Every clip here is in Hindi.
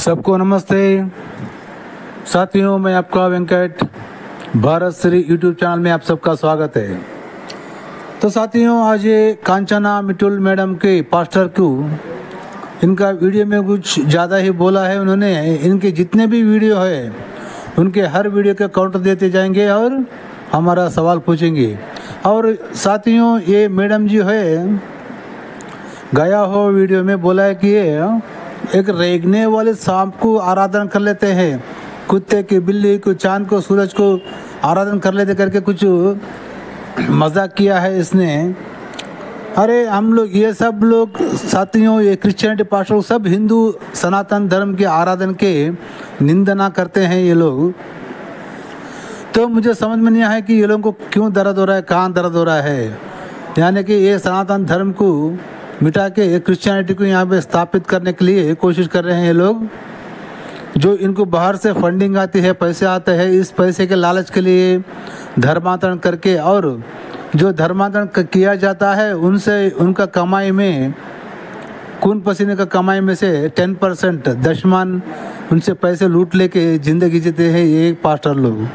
सबको नमस्ते साथियों, मैं आपका वेंकट भारत श्री यूट्यूब चैनल में आप सबका स्वागत है। तो साथियों, आज ये कांचना मिटुल मैडम के पास्टर को इनका वीडियो में कुछ ज़्यादा ही बोला है उन्होंने। इनके जितने भी वीडियो है उनके हर वीडियो के काउंटर देते जाएंगे और हमारा सवाल पूछेंगे। और साथियों, ये मैडम जी है गया हो वीडियो में बोला है कि ये एक रेंगने वाले सांप को आराधना कर लेते हैं, कुत्ते की, बिल्ली को, चांद को, सूरज को आराधना कर लेते करके कुछ मजाक किया है इसने। अरे हम लोग ये सब लोग साथियों, ये क्रिश्चियनिटी पास्टर सब हिंदू सनातन धर्म के आराधन के निंदना करते हैं ये लोग। तो मुझे समझ में नहीं आया कि ये लोगों को क्यों दर्द हो रहा है, कहाँ दर्द हो रहा है। यानी कि ये सनातन धर्म को मिटा के क्रिश्चियनिटी को यहाँ पे स्थापित करने के लिए कोशिश कर रहे हैं ये लोग। जो इनको बाहर से फंडिंग आती है, पैसे आते हैं, इस पैसे के लालच के लिए धर्मांतरण करके, और जो धर्मांतरण किया जाता है उनसे उनका कमाई में, खून पसीने का कमाई में से 10% दशमान उनसे पैसे लूट लेके ज़िंदगी जीते हैं ये पास्टर लोग।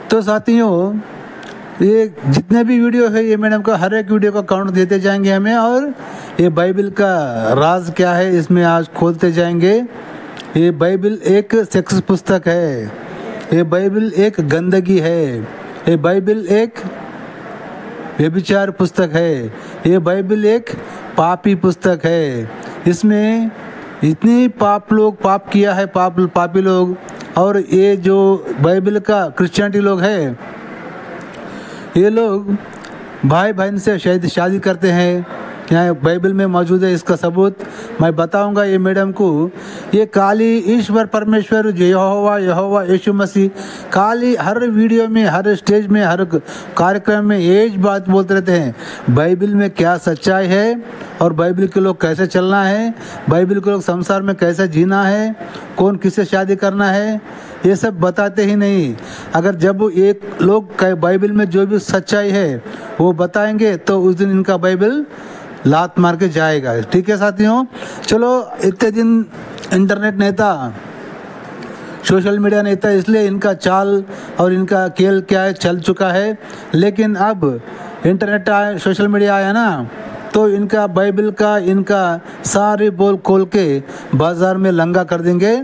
तो साथियों, ये जितने भी वीडियो है ये मैडम का हर एक वीडियो का काउंट देते जाएंगे हमें, और ये बाइबल का राज क्या है इसमें आज खोलते जाएंगे। ये बाइबल एक सेक्स पुस्तक है, ये बाइबल एक गंदगी है, ये बाइबल एक व्यभिचार पुस्तक है, ये बाइबल एक पापी पुस्तक है। इसमें इतनी पाप किया है, पापी लोग। और ये जो बाइबल का क्रिश्चियनिटी लोग है, ये लोग भाई बहन से शादी करते हैं, यहाँ बाइबल में मौजूद है। इसका सबूत मैं बताऊंगा ये मैडम को। ये काली ईश्वर परमेश्वर यहोवा यीशु मसीह काली हर वीडियो में, हर स्टेज में, हर कार्यक्रम में ये बात बोलते रहते हैं, बाइबल में क्या सच्चाई है और बाइबल के लोग कैसे चलना है, बाइबल के लोग संसार में कैसे जीना है, कौन किससे शादी करना है, ये सब बताते ही नहीं। अगर जब एक लोग बाइबल में जो भी सच्चाई है वो बताएंगे तो उस दिन इनका बाइबल लात मार के जाएगा। ठीक है साथियों, चलो, इतने दिन इंटरनेट नहीं था, सोशल मीडिया नहीं था, इसलिए इनका चाल और इनका खेल क्या है चल चुका है। लेकिन अब इंटरनेट आया, सोशल मीडिया आया ना, तो इनका बाइबल का इनका सारे बोल खोल के बाजार में लंगा कर देंगे।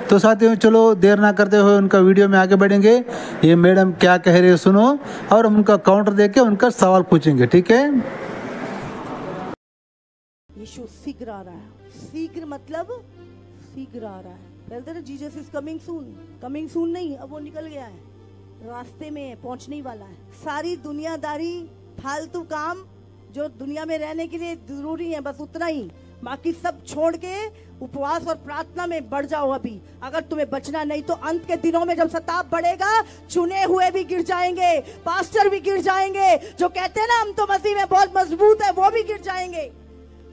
तो साथियों, चलो देर ना करते हुए उनका वीडियो में आगे बढ़ेंगे। ये मैडम क्या कह रहे हैं सुनो, और हम उनका काउंटर देके उनका सवाल पूछेंगे। ठीक है। यीशु शीघ्र आ रहा है। शीघ्र मतलब शीघ्र आ रहा है। कहते ना Jesus is coming soon. Coming soon नहीं, अब वो निकल गया है, रास्ते में पहुंचने वाला है। सारी दुनियादारी, फालतू काम जो दुनिया में रहने के लिए जरूरी है, बस उतना ही, बाकी सब छोड़ के उपवास और प्रार्थना में बढ़ जाओ अभी, अगर तुम्हें बचना। नहीं तो अंत के दिनों में जब सताप बढ़ेगा, चुने हुए भी गिर जाएंगे, पास्टर भी गिर जाएंगे, जो कहते हैं ना हम तो मसीह में बहुत मजबूत है, वो भी गिर जाएंगे।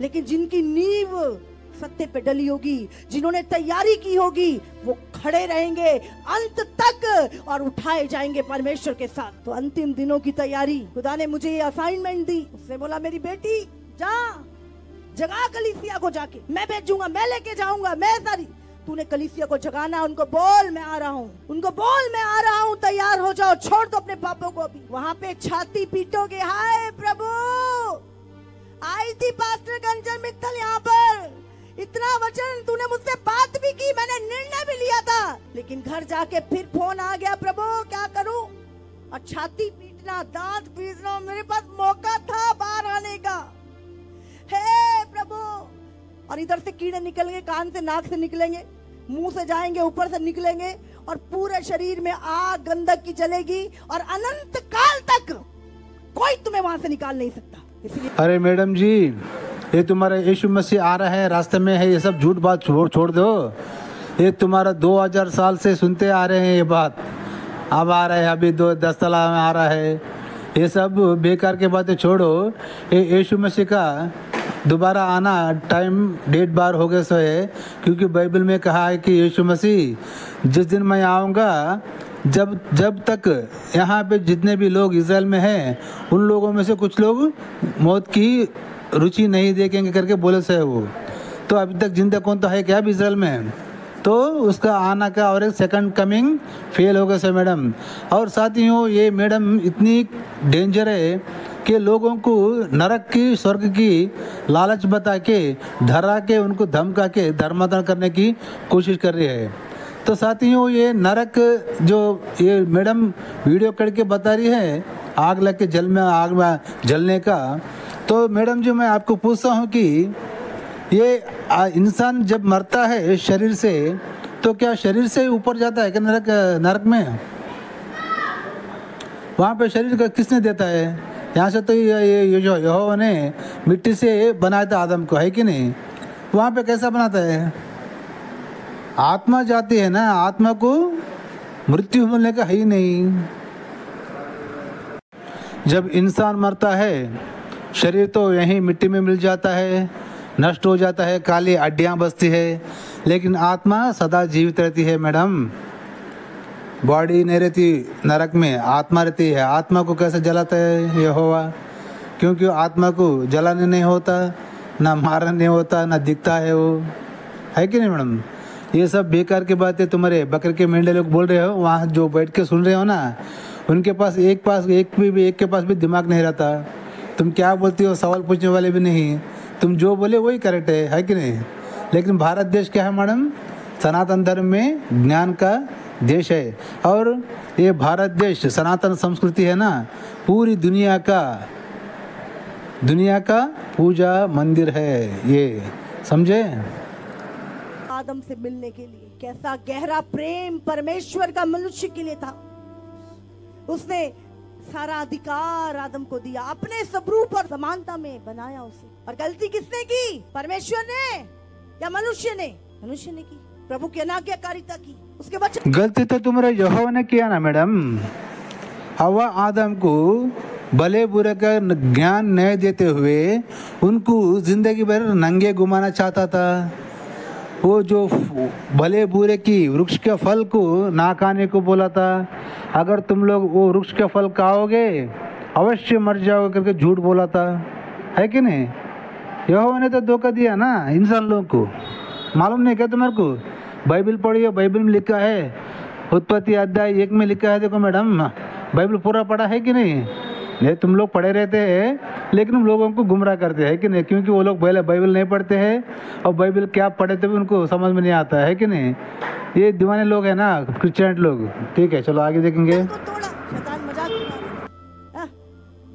लेकिन जिनकी नींव सत्य पे डली होगी, जिन्होंने तैयारी की होगी, वो खड़े रहेंगे अंत तक और उठाए जाएंगे परमेश्वर के साथ। तो अंतिम दिनों की तैयारी, खुदा ने मुझे ये असाइनमेंट दी। उसने बोला, मेरी बेटी जा, जगा कलीसिया को, जाके मैं भेजूंगा, मैं लेके जाऊंगा, मैं सारी, तूने कलीसिया को जगाना, उनको बोल मैं आ रहा हूँ, उनको बोल मैं आ रहा हूँ, तैयार हो जाओ, छोड़ दो अपने पापों को। अभी वहां पे छाती पीटोगे, हाय प्रभु, आई थी पास्टर कंचन मित्तल यहाँ पर, इतना वचन तूने मुझसे बात भी की, मैंने निर्णय भी लिया था, लेकिन घर जाके फिर फोन आ गया, प्रभु क्या करूं। और छाती पीटना, दांत पीटना, मेरे पास मौका था बाहर आने का, हे प्रभु। और इधर से कीड़े निकलेंगे, कान से, नाक से निकलेंगे, मुंह से जाएंगे, ऊपर से निकलेंगे, और पूरे शरीर में आग गंधक की जलेगी, और अनंत काल तक कोई तुम्हें वहां से निकाल नहीं सकता। अरे मैडम जी, ये तुम्हारा यीशु मसीह आ रहा है, रास्ते में है, ये सब झूठ बात छोड़ दो। ये तुम्हारा 2000 साल से सुनते आ रहे हैं ये बात, अब आ रहा है, अभी 10 साल में आ रहा है, ये सब बेकार के बातें छोड़ो। ये यीशु मसीह का दोबारा आना टाइम डेट बार हो गए सो है, क्योंकि बाइबल में कहा है कि यीशु मसीह जिस दिन मैं आऊँगा, जब तक यहाँ पे जितने भी लोग इज़राइल में हैं, उन लोगों में से कुछ लोग मौत की रुचि नहीं देखेंगे करके बोले से वो। तो अभी तक जिंदा कौन तो है क्या अभी इजराइल में? तो उसका आना का और एक सेकंड कमिंग फेल हो गया से मैडम। और साथियों ये मैडम इतनी डेंजर है कि लोगों को नरक की स्वर्ग की लालच बता के डरा के उनको धमका के धर्मांतरण करने की कोशिश कर रही है। तो साथियों ये नरक जो ये मैडम वीडियो करके बता रही है आग लग के आग में जलने का, तो मैडम जी मैं आपको पूछता हूँ कि ये इंसान जब मरता है शरीर से तो क्या शरीर से ऊपर जाता है क्या नरक में? वहाँ पे शरीर का किसने देता है? यहाँ से तो ये जो यहोवा ने मिट्टी से बनाया था आदम को, है कि नहीं? वहाँ पे कैसा बनाता है? आत्मा जाती है ना, आत्मा को मृत्यु होने का है ही नहीं। जब इंसान मरता है शरीर तो यहीं मिट्टी में मिल जाता है, नष्ट हो जाता है, काली हड्डियाँ बचती है, लेकिन आत्मा सदा जीवित रहती है मैडम। बॉडी नहीं रहती नरक में, आत्मा रहती है। आत्मा को कैसे जलाता है यहोवा? क्योंकि आत्मा को जलाने नहीं होता, ना मारने नहीं होता, ना दिखता है वो, है कि नहीं मैडम? ये सब बेकार की बातें तुम्हारे बकर के मेंढे लोग बोल रहे हो, वहाँ जो बैठ के सुन रहे हो ना, उनके पास एक के पास भी दिमाग नहीं रहता। तुम क्या बोलती हो सवाल पूछने वाले भी नहीं, तुम जो बोले वही करेक्ट है कि नहीं? लेकिन भारत देश क्या है मैडम? सनातन धर्म में ज्ञान का देश है, और ये भारत देश सनातन संस्कृति है ना, पूरी दुनिया का पूजा मंदिर है, ये समझे? आदम से मिलने के लिए कैसा गहरा प्रेम परमेश्वर का मनुष्य के लिए था। उसने सारा अधिकार आदम को दिया, अपने स्वरूप और समानता में बनाया उसे। और गलती किसने की? परमेश्वर ने या मनुष्य ने? मनुष्य ने की, प्रभु की अनाज्ञाकारिता की, उसके बच्चे। गलती तो तुम्हारे यहोवा ने किया ना मैडम। हवा आदम को भले बुरे का ज्ञान नहीं देते हुए उनको जिंदगी भर नंगे घुमाना चाहता था। वो जो भले बुरे की वृक्ष के फल को ना खाने को बोला था, अगर तुम लोग वो वृक्ष के फल खाओगे अवश्य मर जाओगे करके झूठ बोला था, है कि नहीं? यहोवा ने तो धोखा दिया ना इंसान लोगों को। मालूम नहीं क्या तुम्हारे को? बाइबल पढ़िए, बाइबल में लिखा है, उत्पत्ति अध्याय 1 में लिखा है। देखो मैडम, बाइबल पूरा पढ़ा है कि नहीं? ये तुम लोग पढ़े रहते हैं लेकिन हम लोगों को गुमराह करते हैं कि नहीं? क्योंकि वो लोग पहले बाइबल नहीं पढ़ते हैं और बाइबल क्या पढ़े तो भी उनको समझ में नहीं आता है कि नहीं? ये दीवाने लोग हैं ना, क्रिश्चियन लोग। ठीक है, चलो आगे देखेंगे।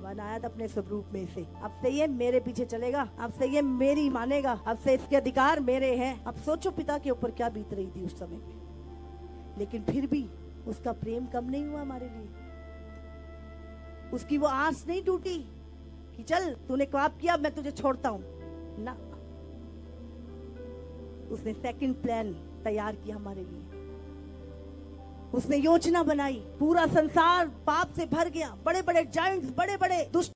बनाया था अपने स्वरूप में से, अब से ये मेरे पीछे चलेगा, अब से ये मेरी मानेगा, अब से इसके अधिकार मेरे हैं। अब सोचो पिता के ऊपर क्या बीत रही थी उस समय में, लेकिन फिर भी उसका प्रेम कम नहीं हुआ हमारे लिए। उसकी वो आस नहीं टूटी कि चल तूने ख्वाब किया मैं तुझे छोड़ता हूं ना। उसने सेकंड प्लान तैयार किया हमारे लिए, उसने योजना बनाई। पूरा संसार पाप से भर गया, बड़े बड़े जायंट्स, बड़े बड़े दुष्ट।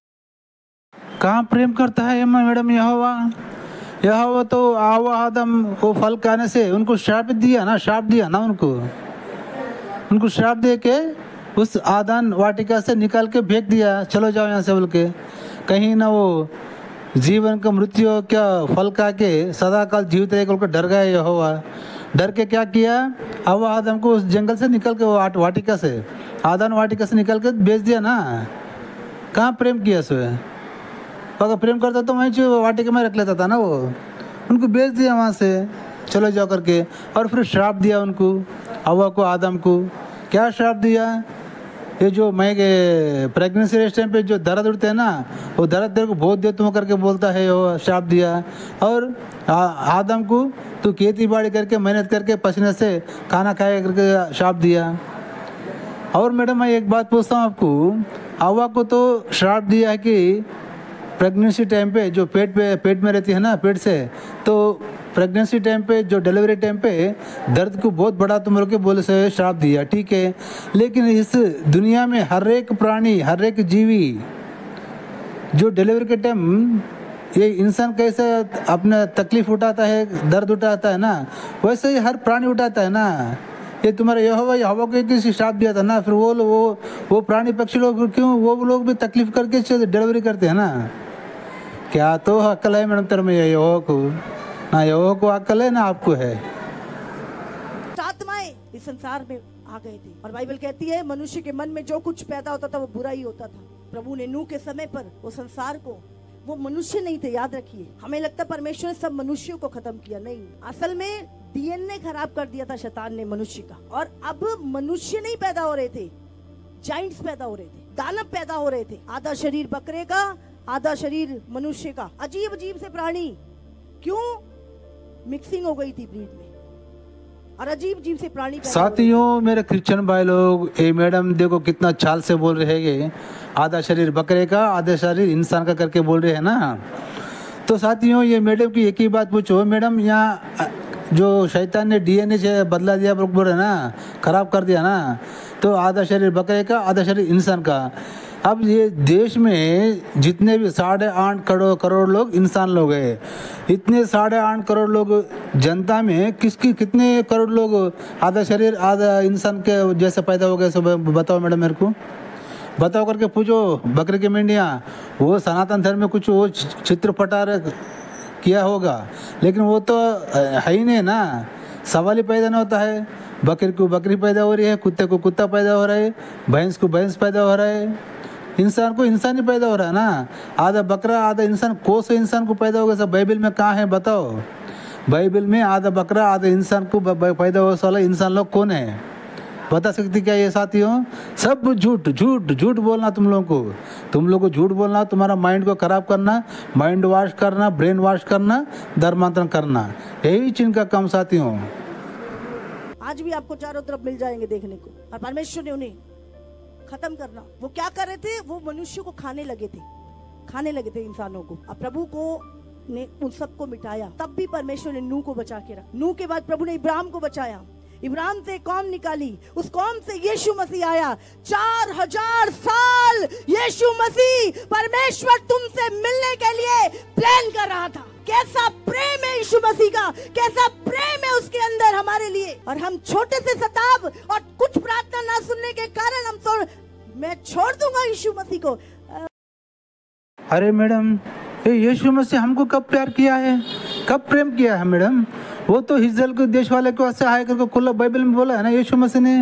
कहाँ प्रेम करता है मैडम यहोवा? यहोवा तो आदम को फल खाने से उनको श्राप दिया ना, उनको श्राप दे के उस आदन वाटिका से निकाल के फेंक दिया, चलो जाओ यहाँ से बोल के। कहीं ना वो जीवन का मृत्यु क्या फल खा के सदा काल जीवित रहे बोल डर गए यहोवा। डर के क्या किया? हवा आदम को उस जंगल से निकल के वाटिका से, आदन वाटिका से निकल के बेच दिया ना। कहाँ प्रेम किया उसने? अगर प्रेम करता तो वहीं वाटिका में रख लेता था ना वो। उनको बेच दिया वहाँ से, चलो जाओ करके। और फिर श्राप दिया उनको, हवा को, आदम को। क्या श्राप दिया? ये जो मैं प्रेगनेंसी रेस्ट टाइम पे जो दर्द उठते हैं ना, वो दर्द तेरे को बहुत देता हूँ करके बोलता है, वो श्राप दिया। और आदम को तू खेती बाड़ी करके मेहनत करके पसीने से खाना खाए करके श्राप दिया। और मैडम मैं एक बात पूछता हूँ आपको, हवा को तो श्राप दिया है कि प्रेगनेंसी टाइम पे जो पेट में रहती है ना, पेट से, तो प्रेगनेंसी टाइम पे जो डिलीवरी टाइम पे दर्द को बहुत बड़ा तुम लोग के बोले से श्राप दिया, ठीक है। लेकिन इस दुनिया में हर एक प्राणी, हर एक जीवी जो डिलीवरी के टाइम ये इंसान कैसे अपना तकलीफ उठाता है, दर्द उठाता है ना, वैसे ही हर प्राणी उठाता है ना। ये तुम्हारे हवा को किसी श्राप दिया था ना, फिर वो प्राणी पक्षी लोग क्यों वो लोग भी तकलीफ करके डिलीवरी करते हैं ना। क्या तो अक्ल है मैडम तेरे में यहोवा को? ना यहोवा को अक्ल है ना आपको है। आत्माएं इस संसार में आ गए थे और बाइबल कहती है मनुष्य के मन में जो कुछ पैदा होता था वो बुरा ही होता था। प्रभु ने नूह के समय पर वो संसार को, वो मनुष्य नहीं थे, याद रखिए। हमें लगता परमेश्वर ने सब मनुष्यों को खत्म किया, नहीं, असल में डीएनए खराब कर दिया था शैतान ने मनुष्य का। और अब मनुष्य नहीं पैदा हो रहे थे, जाइंट्स पैदा हो रहे थे, दानव पैदा हो रहे थे। आधा शरीर बकरे का, आधा शरीर मनुष्य का, अजीब अजीब से प्राणी। क्यों? मिक्सिंग हो गई थी ब्रीड में और अजीब अजीब से प्राणी। साथियों, मेरे क्रिश्चियन भाई लोग, ये मैडम देखो कितना चाल से बोल रहे हैं, आधा शरीर बकरे का आधा शरीर इंसान का करके बोल रहे हैं ना। तो साथियों, ये मैडम की एक ही बात पूछो, मैडम यहाँ जो शैतान ने डीएनए से बदला दिया बोल रहे ना, खराब कर दिया ना, तो आधा शरीर बकरे का आधा शरीर इंसान का। अब ये देश में जितने भी 8.5 करोड़ लोग इंसान लोग हैं, इतने 8.5 करोड़ लोग जनता में कितने करोड़ लोग आधा शरीर आधा इंसान के जैसे पैदा हो गए? सब बताओ मैडम, मेरे को बताओ करके पूछो। बकरे के मेंढियाँ, वो सनातन धर्म में कुछ वो चित्र पटा किया होगा, लेकिन वो तो है ही नहीं ना, सवाल ही पैदा नहीं होता है। बकरी को बकरी पैदा हो रही है, कुत्ते को कुत्ता पैदा हो रहा है, भैंस को भैंस पैदा हो रहा है, इंसान को इंसान ही पैदा हो रहा है ना। आधा बकरा आधा इंसान, कौन से इंसान को पैदा होगा? सब बाइबल में कहाँ है बताओ? बाइबल में आधा बकरा आधा इंसान को पैदा हो वाला इंसान लोग कौन है? बता सकती क्या ये साथियों? सब झूठ झूठ झूठ बोलना तुम लोग को झूठ बोलना, तुम्हारा माइंड को खराब करना, माइंड वॉश करना, ब्रेन वॉश करना, धर्मांतरण करना, यही चीज का काम साथियों। आज भी आपको चारों तरफ मिल जाएंगे देखने को। और परमेश्वर ने उन्हें खत्म करना, वो क्या कर रहे थे? वो मनुष्य को खाने लगे थे इंसानों को। अब प्रभु को ने उन सबको मिटाया, तब भी परमेश्वर ने नूह को बचा के रखा। नूह के बाद प्रभु ने इब्राहिम को बचाया, इब्राहिम से कौम निकाली, उस कौम से यीशु मसीह आया। 4000 साल यीशु मसीह परमेश्वर तुमसे मिलने के लिए प्लान कर रहा था। कैसा प्रेम है यीशु मसीह का, कैसा प्रेम है उसके अंदर हमारे लिए। और हम छोटे से सताव और कुछ प्रार्थना ना सुनने के कारण मैं छोड़ दूंगा यीशु मसीह को। अरे मैडम, ये यीशु मसीह हमको कब प्यार किया है, कब प्रेम किया है मैडम? वो तो इस्राएल के देश वाले को ऐसे आए करके खुला बाइबल में बोला है ना यीशु मसीह ने।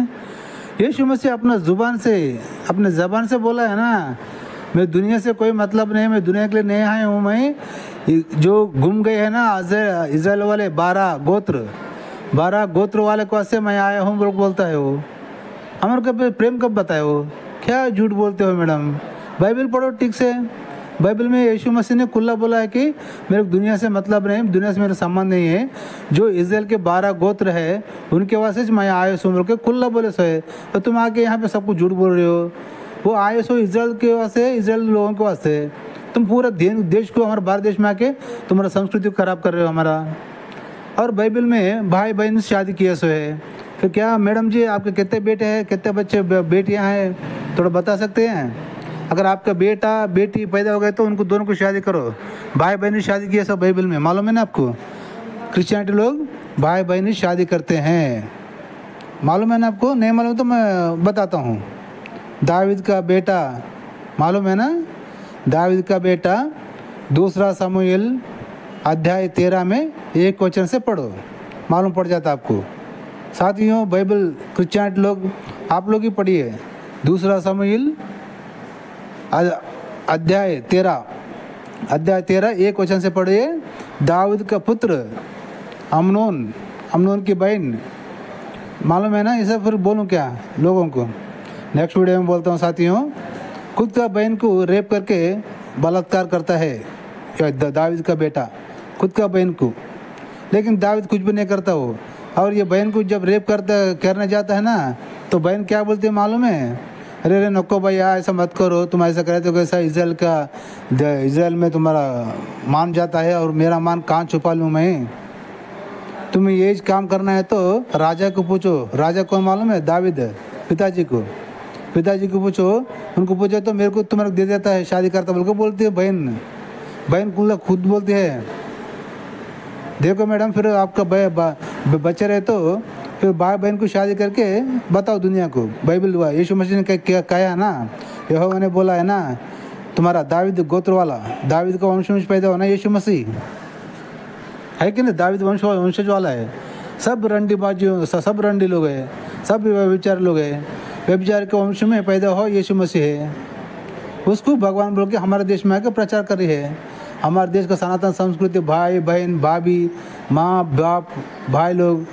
यीशु मसीह अपने ज़बान से बोला है ना, मैं दुनिया से कोई मतलब नहीं, मैं दुनिया के लिए नहीं आया हूँ। मैं जो घूम गए हैं ना इस्राएल वाले 12 गोत्र वाले को ऐसे मैं आया हूँ बोलता है वो। हमारे कब प्रेम कब बताए? वो क्या झूठ बोलते हो मैडम? बाइबल पढ़ो ठीक से। बाइबल में यीशु मसीह ने खुला बोला है कि मेरे दुनिया से मतलब नहीं, दुनिया से मेरा संबंध नहीं है। जो इस्राएल के 12 गोत्र है उनके वास्ते मैं आया हूँ के खुला बोले सो है। तो तुम आके यहाँ पे सबको झूठ बोल रहे हो। वो आए सो इस्राएल के वास्ते, इस्राएल लोगों के वास्ते। तुम पूरा देश को, हमारे भारत देश में आके तुम्हारा संस्कृति को खराब कर रहे हो हमारा। और बाइबल में भाई बहन से शादी किया सो है। तो क्या मैडम जी आपके कितने बेटे हैं, कितने बच्चे बेटियाँ हैं, थोड़ा बता सकते हैं? अगर आपका बेटा बेटी पैदा हो गए तो उनको दोनों को शादी करो। भाई बहन शादी किया सब बाइबल में, मालूम है ना आपको? क्रिश्चियनिटी लोग भाई बहन शादी करते हैं, मालूम है ना आपको? नहीं मालूम तो मैं बताता हूँ। दाऊद का बेटा, मालूम है ना? दाऊद का बेटा 2 शमूएल अध्याय 13 में 1 वचन से पढ़ो, मालूम पड़ जाता आपको। साथियों, बाइबल क्रिश्चियनिटी लोग आप लोग ही पढ़िए। 2 शमूएल अध्याय 13 1 वचन से पढ़िए। दाऊद का पुत्र अमनोन की बहन, मालूम है ना? इसे फिर बोलूं क्या लोगों को? नेक्स्ट वीडियो में बोलता हूँ साथियों। खुद का बहन को रेप करके बलात्कार करता है दाऊद का बेटा, खुद का बहन को। लेकिन दाऊद कुछ भी नहीं करता वो। और ये बहन को जब रेप करने जाता है ना, तो बहन क्या बोलती है मालूम है? अरे नको भैया, ऐसा मत करो, तुम ऐसा करे तो कैसा इज़राइल में तुम्हारा मान जाता है और मेरा मान कहाँ छुपा लूँ मैं? तुम्हें ये काम करना है तो राजा को पूछो। राजा कौन मालूम है? दाऊद। पिताजी को पूछो, उनको पूछो तो मेरे को तुम्हारा दे देता है, शादी करता बोल के बोलती है बहन खुद बोलती है। देखो मैडम, फिर आपका बच्चे रहे तो फिर भाई बहन को शादी करके बताओ दुनिया को। बाइबल हुआ, यीशु मसीह ने कहा ना, यहोवा ने बोला है ना, तुम्हारा दाऊद गोत्र वाला, दाऊद का वंश पैदा होना यीशु मसीह। है कि नहीं, दाऊद वंशज वाला है। सब रंडीबाजी, सब रंडी लोग हैं, सब व्यभिचारी लोग हैं। व्यभिचार के वंश में पैदा हो यीशु मसीह है, उसको भगवान बोल के हमारे देश में आकर प्रचार कर रही है। हमारे देश का सनातन संस्कृति, भाई बहन, भाभी, माँ बाप, भाई लोग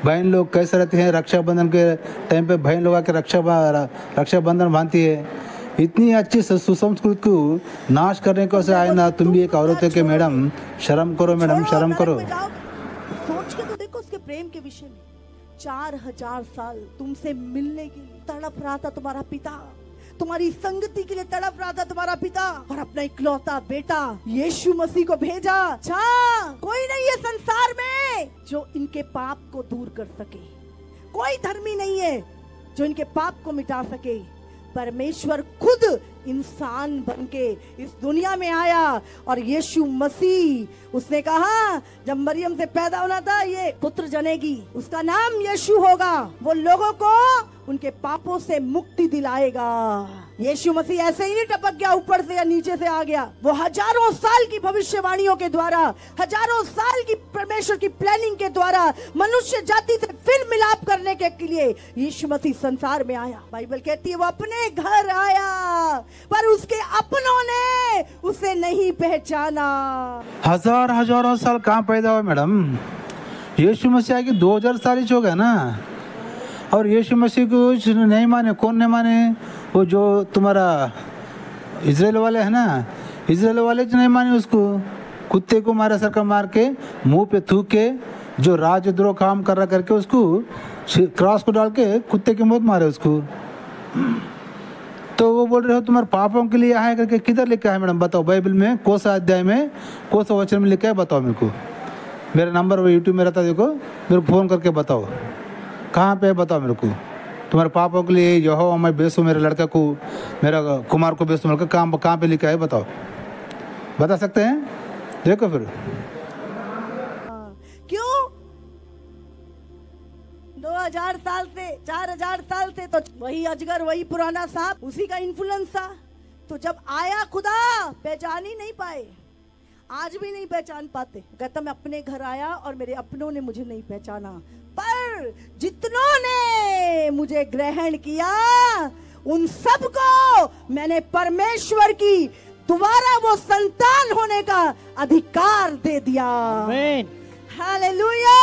बहन लोग कैसे रहते हैं, रक्षाबंधन के टाइम पे बहन लोग आके रक्षाबंधन बांधती है। इतनी अच्छी सुसंस्कृति को नाश करने को से आए ना। तुम भी एक औरत है कि मैडम शर्म करो, मैडम शर्म करो। सोच के तो देखो उसके प्रेम के विषय में। 4000 साल तुमसे मिलने के लिए तड़प रहा था तुम्हारा पिता, तुम्हारी संगति के लिए तड़प रहा था तुम्हारा पिता, और अपना इकलौता बेटा यीशु मसीह को भेजा। अच्छा, कोई नहीं है संसार में जो इनके पाप को दूर कर सके, कोई धर्मी नहीं है जो इनके पाप को मिटा सके। परमेश्वर खुद इंसान बनके इस दुनिया में आया, और यीशु मसीह उसने कहा जब मरियम से पैदा होना था, ये पुत्र जनेगी, उसका नाम यीशु होगा, वो लोगों को उनके पापों से मुक्ति दिलाएगा। यीशु मसीह ऐसे ही नहीं टपक गया ऊपर से या नीचे से आ गया, वो हजारों साल की भविष्यवाणियों के द्वारा, हजारों साल की परमेश्वर की प्लानिंग के द्वारा मनुष्य जाति से फिर मिलाप करने के लिए यीशु मसीह संसार में आया। बाइबल कहती है वो अपने घर आया, पर उसके अपनों ने उसे नहीं पहचाना। हजारों साल कहाँ पैदा हुआ मैडम? यीशु मसीह आके 2000 साल हो गया ना। और यीशु मसीह को नहीं माने, कौन नहीं माने? वो जो तुम्हारा इजराइल वाले है ना, इजराइल वाले जो नहीं माने उसको, कुत्ते को मारे सरकार मार के, मुंह पे थूक के, जो राजद्रोह काम कर रहा करके उसको क्रॉस को डाल के कुत्ते की मौत मारे उसको। तो वो बोल रहे हो तुम्हारे पापों के लिए आया करके, किधर लिखा है मैडम बताओ? बाइबल में कौन सा अध्याय में, कौन सा वचन में लिखा है बताओ मेरे को। मेरा नंबर वो यूट्यूब में रहता, देखो मेरे को फ़ोन करके बताओ कहाँ पे है, बताओ मेरे को। तुम्हारे पापों के लिए यहोवा मैं बेचूं, मेरे लड़का को, मेरा कुमार को बेचूं, मेरे कहाँ पे लिखा है बताओ, बता सकते हैं? देखो फिर क्यों 2000 साल से 4000 साल से तो वही अजगर, वही पुराना सांप, उसी का इन्फ्लुएंस था। तो जब आया खुदा पहचान ही नहीं पाए, आज भी नहीं पहचान पाते। कहता मैं अपने घर आया और मेरे अपनों ने मुझे नहीं पहचाना, पर जितनों ने मुझे ग्रहण किया उन सबको मैंने परमेश्वर की दोबारा वो संतान होने का अधिकार दे दिया। आमीन, हालेलुया,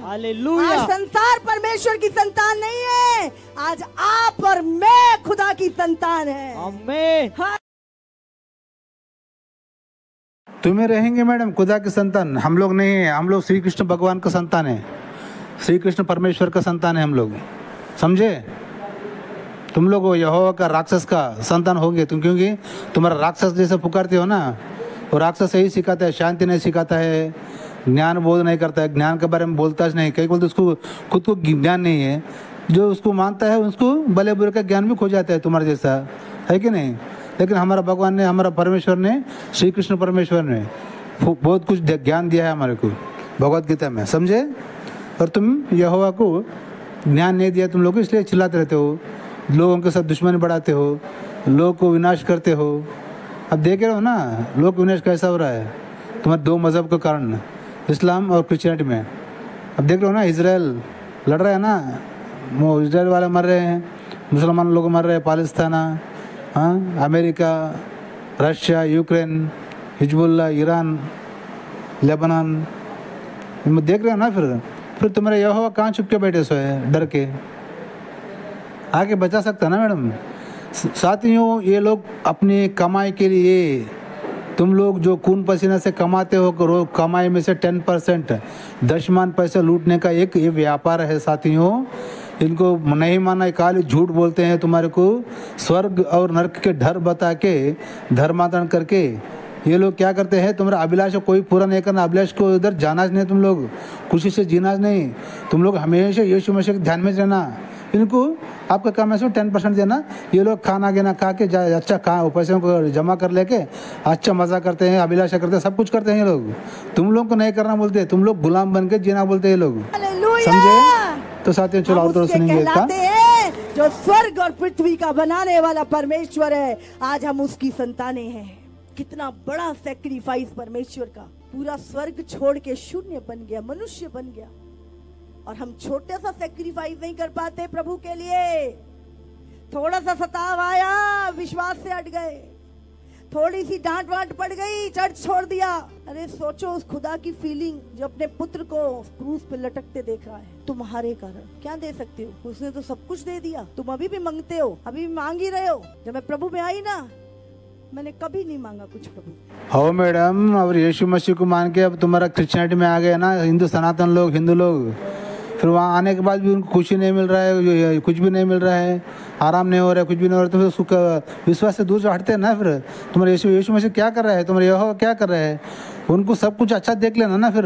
हालेलुया। आज संसार परमेश्वर की संतान नहीं है, आज आप और मैं खुदा की संतान है। आमीन। तुम्हें रहेंगे मैडम खुदा की संतान, हम लोग नहीं है। हम लोग श्री कृष्ण भगवान का संतान है, श्री कृष्ण परमेश्वर का संतान है हम लोग, समझे? तुम लोग यहोवा का राक्षस का संतान होंगे तुम, क्योंकि तुम्हारा राक्षस जैसे पुकारते हो ना, वो राक्षस यही सिखाता है, शांति नहीं सिखाता है, ज्ञान बोध नहीं करता है, ज्ञान के बारे में बोलता है नहीं। कई बोलते उसको खुद को ज्ञान नहीं है, जो उसको मानता है उसको भले बुरे का ज्ञान भी खो जाता है तुम्हारे जैसा, है कि नहीं? लेकिन हमारा भगवान ने, हमारा परमेश्वर ने, श्री कृष्ण परमेश्वर ने बहुत कुछ ज्ञान दिया है हमारे को भगवत गीता में, समझे? और तुम यहोवा को ज्ञान नहीं दिया तुम लोग, इसलिए चिल्लाते रहते हो, लोगों के साथ दुश्मनी बढ़ाते हो, लोगों को विनाश करते हो। अब देख रहे हो ना लोग विनाश कैसा हो रहा है तुम्हारे दो मज़हब के कारण, इस्लाम और क्रिश्चियनिटी में। अब देख रहे हो ना इजराइल लड़ रहा है ना, वो इजराइल वाले मर रहे हैं, मुसलमान लोग मर रहे हैं, पाकिस्तान, हाँ, America, Russia, Ukraine, Hezbollah, Iran, Lebanon, देख रहे हो ना। फिर तुम्हारे यहोवा कहाँ छुप के बैठे सो है डर के? आगे बचा सकता ना मैडम? साथियों, ये लोग अपनी कमाई के लिए, तुम लोग जो खून पसीना से कमाते हो, कमाई में से 10% दशमान पैसे लूटने का एक ये व्यापार है साथियों। इनको नहीं माना, काली झूठ बोलते हैं, तुम्हारे को स्वर्ग और नरक के डर बता के धर्मांतरण करके ये लोग क्या करते हैं, तुम्हारा अभिलाष कोई पूरा नहीं करना, अभिलाष को इधर जाना नहीं, तुम लोग खुशी से जीना नहीं, तुम लोग हमेशा यीशु मसीह के ध्यान में रहना। इनको आपका काम है 10% देना। ये लोग खाना गिना खा के अच्छा पैसों को जमा कर लेके अच्छा मज़ा करते हैं, अभिलाषा करते हैं, सब कुछ करते हैं ये लोग। तुम लोग को नहीं करना बोलते, तुम लोग गुलाम बन के जीना बोलते हैं ये लोग, समझे? तो साथियों चलो और सुनेंगे इसका। जो स्वर्ग और पृथ्वी का बनाने वाला परमेश्वर है, आज हम उसकी संतानें हैं। कितना बड़ा सैक्रिफाइस परमेश्वर का। पूरा स्वर्ग छोड़ के शून्य बन गया, मनुष्य बन गया। और हम छोटे सा सेक्रीफाइस नहीं कर पाते प्रभु के लिए। थोड़ा सा सताव आया, विश्वास से हट गए, थोड़ी सी डांट वांट पड़ गई, चर्च छोड़ दिया। अरे सोचो उस खुदा की फीलिंग जो अपने पुत्र को क्रूस पे लटकते देख रहा है तुम्हारे कारण। क्या दे सकते हो? उसने तो सब कुछ दे दिया, तुम अभी भी मांगते हो, अभी भी मांग ही रहे हो। जब मैं प्रभु में आई ना, मैंने कभी नहीं मांगा कुछ प्रभु। हो मैडम, और यीशु मसीह को मान के अब तुम्हारा क्रिश्चियनिटी में आ गया ना, हिंदू सनातन लोग, हिंदू लोग, फिर वहाँ आने के बाद भी उनको खुशी नहीं मिल रहा है, कुछ भी नहीं मिल रहा है, आराम नहीं हो रहा है, कुछ भी नहीं हो रहा है, तो फिर उसको विश्वास से दूर हटते हैं ना। फिर तुम्हारे यीशु मसीह क्या कर रहा है, तुम्हारे यहोवा क्या कर रहा है, उनको सब कुछ अच्छा देख लेना ना। फिर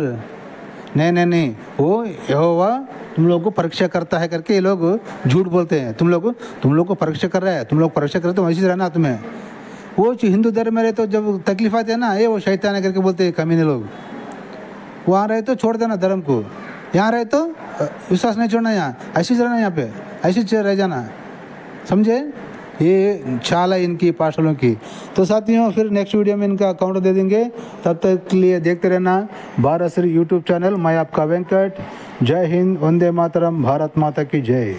नहीं, वो यहोवा तुम लोग को परीक्षा करता है करके ये लोग झूठ बोलते हैं। तुम लोग को परीक्षा कर रहा है, तुम लोग परीक्षा कर रहे हो तो ऐसे रहना तुम्हें। वो हिंदू धर्म में रहे तो जब तकलीफ आती है ना, ये वो शैतान है करके बोलते हैं कमीने लोग। वहाँ रहे तो छोड़ देना धर्म को, यहाँ रहे तो विश्वास नहीं छोड़ना, यहाँ ऐसे रहना, यहाँ पे ऐसे रह जाना, समझे। ये चाल है इनकी पार्षलों की। तो साथियों, फिर नेक्स्ट वीडियो में इनका अकाउंट दे देंगे। तब तक के लिए देखते रहना भारत श्री यूट्यूब चैनल। मैं आपका वेंकट। जय हिंद, वंदे मातरम, भारत माता की जय।